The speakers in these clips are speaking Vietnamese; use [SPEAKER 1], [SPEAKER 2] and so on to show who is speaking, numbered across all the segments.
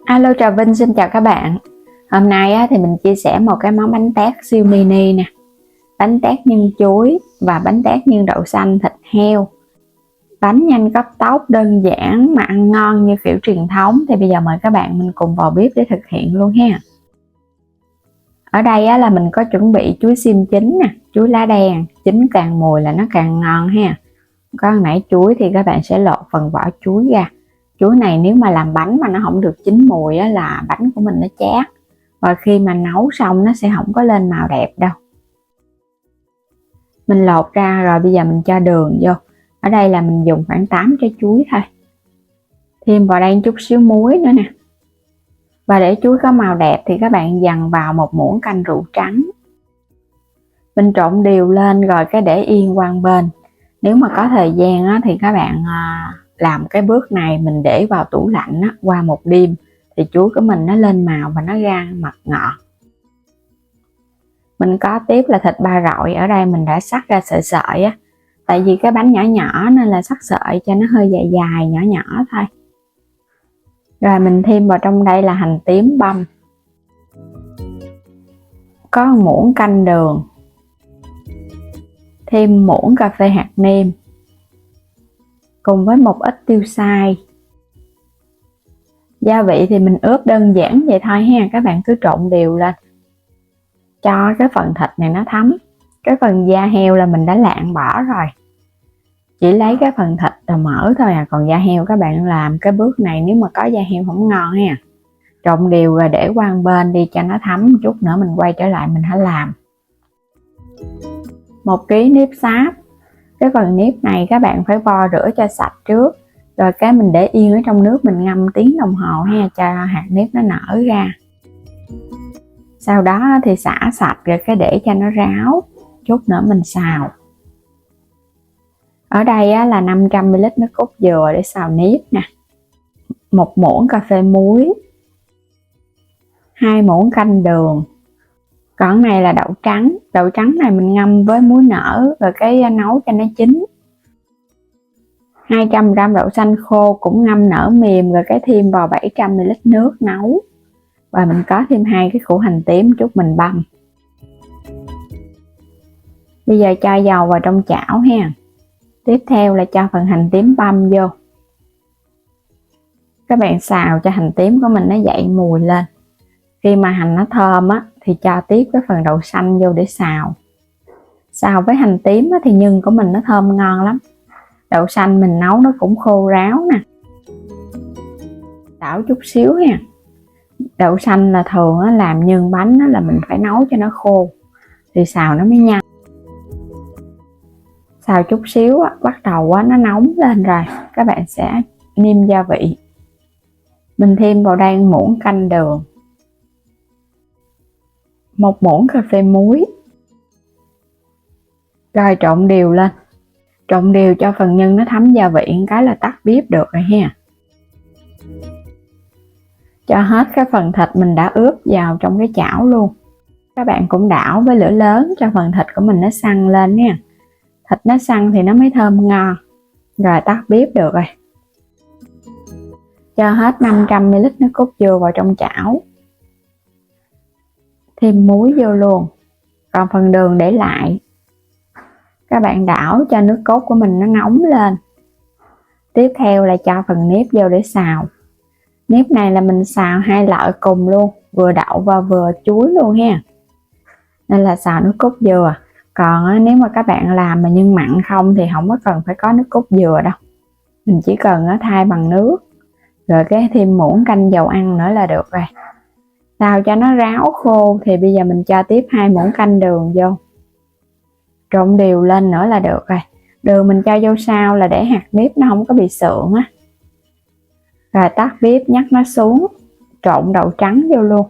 [SPEAKER 1] Alo, chào Vinh, xin chào các bạn. Hôm nay thì mình chia sẻ một cái món bánh tét siêu mini nè. Bánh tét nhân chuối và bánh tét nhân đậu xanh thịt heo. Bánh nhanh cấp tốc, đơn giản mà ăn ngon như kiểu truyền thống. Thì bây giờ mời các bạn mình cùng vào bếp để thực hiện luôn ha. Ở đây là mình có chuẩn bị chuối xiêm chín nè, chuối lá đen, chín càng mùi là nó càng ngon ha. Có nãy chuối thì các bạn sẽ lột phần vỏ chuối ra. Chuối này nếu mà làm bánh mà nó không được chín mùi là bánh của mình nó chát, và khi mà nấu xong nó sẽ không có lên màu đẹp đâu. Mình lột ra rồi, bây giờ mình cho đường vô. Ở đây là mình dùng khoảng 8 trái chuối thôi. Thêm vào đây chút xíu muối nữa nè. Và để chuối có màu đẹp thì các bạn dằn vào một muỗng canh rượu trắng. Mình trộn đều lên rồi cái để yên qua một bên. Nếu mà có thời gian thì các bạn làm cái bước này mình để vào tủ lạnh qua một đêm thì chuối của mình nó lên màu và nó ra mật ngọt. Mình có tiếp là thịt ba rọi, ở đây mình đã cắt ra sợi sợi tại vì cái bánh nhỏ nhỏ nên là cắt sợi cho nó hơi dài dài nhỏ nhỏ thôi. Rồi mình thêm vào trong đây là hành tím băm, có một muỗng canh đường, thêm muỗng cà phê hạt nêm cùng với một ít tiêu xay. Gia vị thì mình ướp đơn giản vậy thôi ha, các bạn cứ trộn đều lên cho cái phần thịt này nó thấm. Cái phần da heo là mình đã lạng bỏ rồi, chỉ lấy cái phần thịt và mỡ thôi còn da heo các bạn làm cái bước này nếu mà có da heo không ngon ha. Trộn đều rồi để qua một bên đi cho nó thấm, chút nữa mình quay trở lại mình hãy làm. 1 kg nếp sáp. Cái phần nếp này các bạn phải vo rửa cho sạch trước, rồi cái mình để yên ở trong nước mình ngâm tiếng đồng hồ ha, cho hạt nếp nó nở ra. Sau đó thì xả sạch rồi cái để cho nó ráo, chút nữa mình xào. Ở đây là 500 ml nước cốt dừa để xào nếp nè, 1 muỗng cà phê muối, 2 muỗng canh đường. Còn này là đậu trắng. Đậu trắng này mình ngâm với muối nở rồi cái nấu cho nó chín. 200 g đậu xanh khô cũng ngâm nở mềm rồi cái thêm vào 700 ml nước nấu. Và mình có thêm 2 cái củ hành tím chút mình băm. Bây giờ cho dầu vào trong chảo ha. Tiếp theo là cho phần hành tím băm vô. Các bạn xào cho hành tím của mình nó dậy mùi lên. Khi mà hành nó thơm thì cho tiếp cái phần đậu xanh vô để xào. Xào với hành tím thì nhân của mình nó thơm ngon lắm. Đậu xanh mình nấu nó cũng khô ráo nè. Đảo chút xíu ha. Đậu xanh là thường làm nhân bánh là mình phải nấu cho nó khô thì xào nó mới nhanh. Xào chút xíu bắt đầu nó nóng lên rồi, các bạn sẽ nêm gia vị. Mình thêm vào đây muỗng canh đường, 1 muỗng cà phê muối. Rồi trộn đều lên. Trộn đều cho phần nhân nó thấm gia vị cái là tắt bếp được rồi ha. Cho hết cái phần thịt mình đã ướp vào trong cái chảo luôn. Các bạn cũng đảo với lửa lớn cho phần thịt của mình nó săn lên nha. Thịt nó săn thì nó mới thơm ngon. Rồi tắt bếp được rồi. Cho hết 500 ml nước cốt dừa vào trong chảo. Thêm muối vô luôn. Còn phần đường để lại. Các bạn đảo cho nước cốt của mình nó nóng lên. Tiếp theo là cho phần nếp vô để xào. Nếp này là mình xào 2 loại cùng luôn, vừa đậu và vừa chuối luôn ha. Nên là xào nước cốt dừa. Còn nếu mà các bạn làm mà nhân mặn không thì không có cần phải có nước cốt dừa đâu. Mình chỉ cần thay bằng nước. Rồi cái thêm muỗng canh dầu ăn nữa là được rồi. Xào cho nó ráo khô thì bây giờ mình cho tiếp 2 muỗng canh đường vô. Trộn đều lên nữa là được rồi. Đường mình cho vô sau là để hạt nếp nó không có bị sượng Rồi tắt bếp nhắc nó xuống. Trộn đậu trắng vô luôn.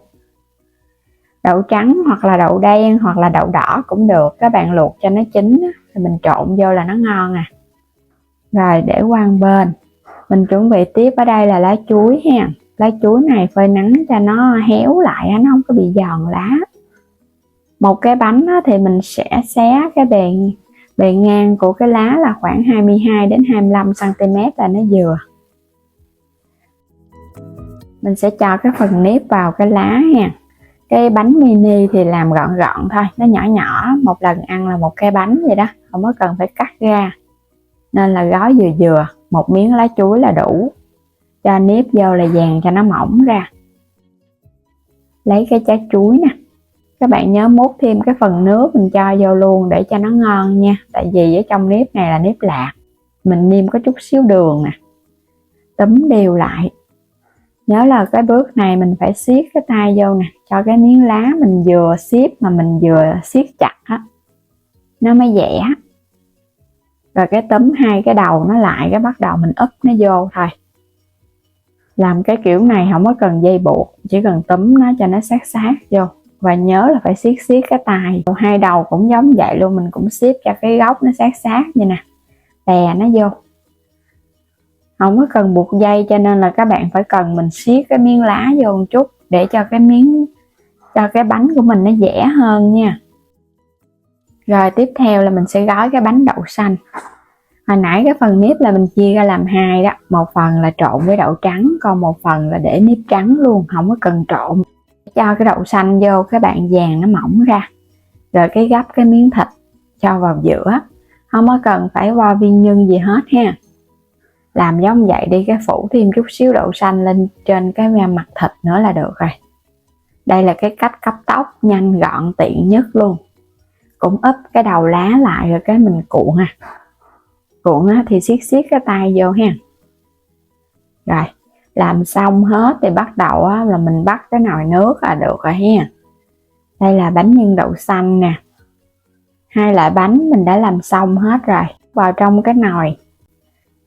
[SPEAKER 1] Đậu trắng hoặc là đậu đen hoặc là đậu đỏ cũng được. Các bạn luộc cho nó chín thì mình trộn vô là nó ngon Rồi để qua một bên. Mình chuẩn bị tiếp ở đây là lá chuối ha. Lá chuối này phơi nắng cho nó héo lại, nó không có bị giòn lá. Một cái bánh thì mình sẽ xé cái bề ngang của cái lá là khoảng 22 đến 25 cm là nó vừa. Mình sẽ cho cái phần nếp vào cái lá nha. Cái bánh mini thì làm gọn gọn thôi, nó nhỏ nhỏ, một lần ăn là một cái bánh vậy đó, không có cần phải cắt ra. Nên là gói vừa vừa, một miếng lá chuối là đủ. Cho nếp vô là dàn cho nó mỏng ra. Lấy cái trái chuối nè, các bạn nhớ múc thêm cái phần nước mình cho vô luôn để cho nó ngon nha. Tại vì ở trong nếp này là nếp lạc, mình nêm có chút xíu đường nè. Túm đều lại. Nhớ là cái bước này mình phải siết cái tay vô nè, cho cái miếng lá mình vừa siết mà mình vừa siết chặt á, nó mới dẻ. Rồi cái túm hai cái đầu nó lại, cái bắt đầu mình úp nó vô thôi. Làm cái kiểu này không có cần dây buộc, chỉ cần túm nó cho nó sát sát vô. Và nhớ là phải siết cái tay. Hai đầu cũng giống vậy luôn, mình cũng siết cho cái góc nó sát sát như nè, đè nó vô. Không có cần buộc dây, cho nên là các bạn phải cần mình siết cái miếng lá vô một chút để cho cái bánh của mình nó dẻ hơn nha. Rồi tiếp theo là mình sẽ gói cái bánh đậu xanh. Hồi nãy cái phần nếp là mình chia ra làm hai đó, một phần là trộn với đậu trắng, còn một phần là để nếp trắng luôn, không có cần trộn. Cho cái đậu xanh vô, các bạn dàn nó mỏng ra. Rồi cái gấp cái miếng thịt cho vào giữa, không có cần phải vo viên nhân gì hết ha. Làm giống vậy đi, cái phủ thêm chút xíu đậu xanh lên trên cái mặt thịt nữa là được rồi. Đây là cái cách cấp tốc, nhanh gọn, tiện nhất luôn. Cũng úp cái đầu lá lại rồi cái mình cuộn cuộn thì siết cái tay vô ha. Rồi làm xong hết thì bắt đầu là mình bắt cái nồi nước là được rồi ha. Đây là bánh nhân đậu xanh nè, hai loại bánh mình đã làm xong hết rồi. Vào trong cái nồi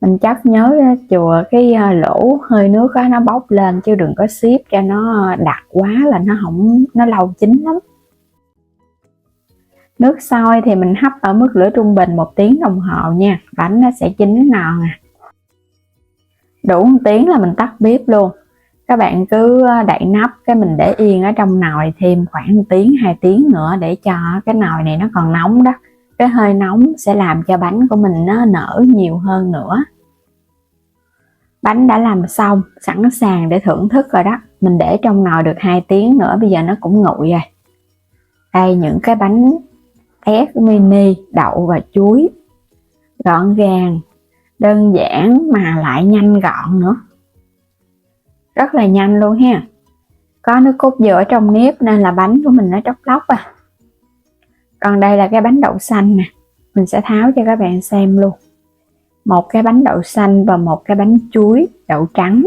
[SPEAKER 1] mình chắc nhớ chừa cái lỗ hơi nước đó, nó bốc lên chứ đừng có siết cho nó đặc quá là nó lâu chín lắm. Nước sôi thì mình hấp ở mức lửa trung bình 1 tiếng đồng hồ nha, bánh nó sẽ chín ngon à. Đủ 1 tiếng là mình tắt bếp luôn. Các bạn cứ đậy nắp cái mình để yên ở trong nồi thêm khoảng 1 tiếng 2 tiếng nữa để cho cái nồi này nó còn nóng đó. Cái hơi nóng sẽ làm cho bánh của mình nó nở nhiều hơn nữa. Bánh đã làm xong, sẵn sàng để thưởng thức rồi đó. Mình để trong nồi được 2 tiếng nữa, bây giờ nó cũng nguội rồi. Đây những cái bánh tét mini đậu và chuối, gọn gàng, đơn giản mà lại nhanh gọn nữa. Rất là nhanh luôn ha. Có nước cốt dừa ở trong nếp nên là bánh của mình nó tróc lóc à. Còn đây là cái bánh đậu xanh nè, mình sẽ tháo cho các bạn xem luôn. Một cái bánh đậu xanh và một cái bánh chuối đậu trắng.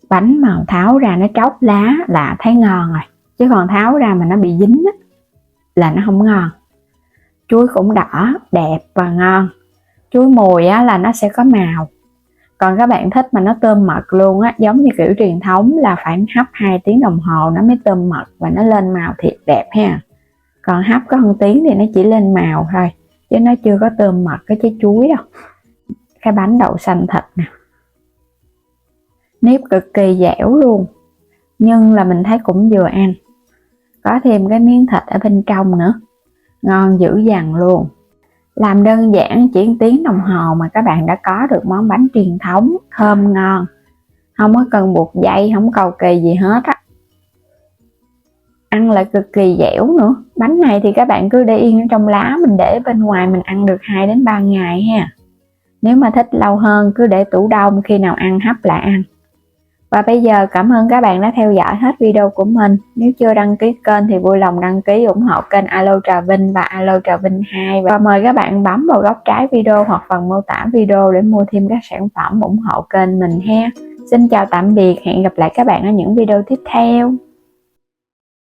[SPEAKER 1] Bánh mà tháo ra nó tróc lá là thấy ngon rồi, chứ còn tháo ra mà nó bị dính á, là nó không ngon. Chuối cũng đỏ, đẹp và ngon. Chuối mùi á, là nó sẽ có màu. Còn các bạn thích mà nó tươm mật luôn á, giống như kiểu truyền thống là phải hấp 2 tiếng đồng hồ nó mới tươm mật và nó lên màu thiệt đẹp ha. Còn hấp có 1 tiếng thì nó chỉ lên màu thôi, chứ nó chưa có tươm mật cái trái chuối đâu. Cái bánh đậu xanh thịt nè, nếp cực kỳ dẻo luôn, nhưng là mình thấy cũng vừa ăn. Có thêm cái miếng thịt ở bên trong nữa, ngon dữ dằn luôn. Làm đơn giản chỉ 1 tiếng đồng hồ mà các bạn đã có được món bánh truyền thống thơm ngon, không có cần buộc dây, không cầu kỳ gì hết á. Ăn lại cực kỳ dẻo nữa. Bánh này thì các bạn cứ để yên ở trong lá, mình để bên ngoài mình ăn được 2 đến 3 ngày ha. Nếu mà thích lâu hơn cứ để tủ đông, khi nào ăn hấp lại ăn. Và bây giờ cảm ơn các bạn đã theo dõi hết video của mình. Nếu chưa đăng ký kênh thì vui lòng đăng ký ủng hộ kênh Alo Trà Vinh và Alo Trà Vinh 2. Và mời các bạn bấm vào góc trái video hoặc phần mô tả video để mua thêm các sản phẩm ủng hộ kênh mình ha. Xin chào tạm biệt, hẹn gặp lại các bạn ở những video tiếp theo.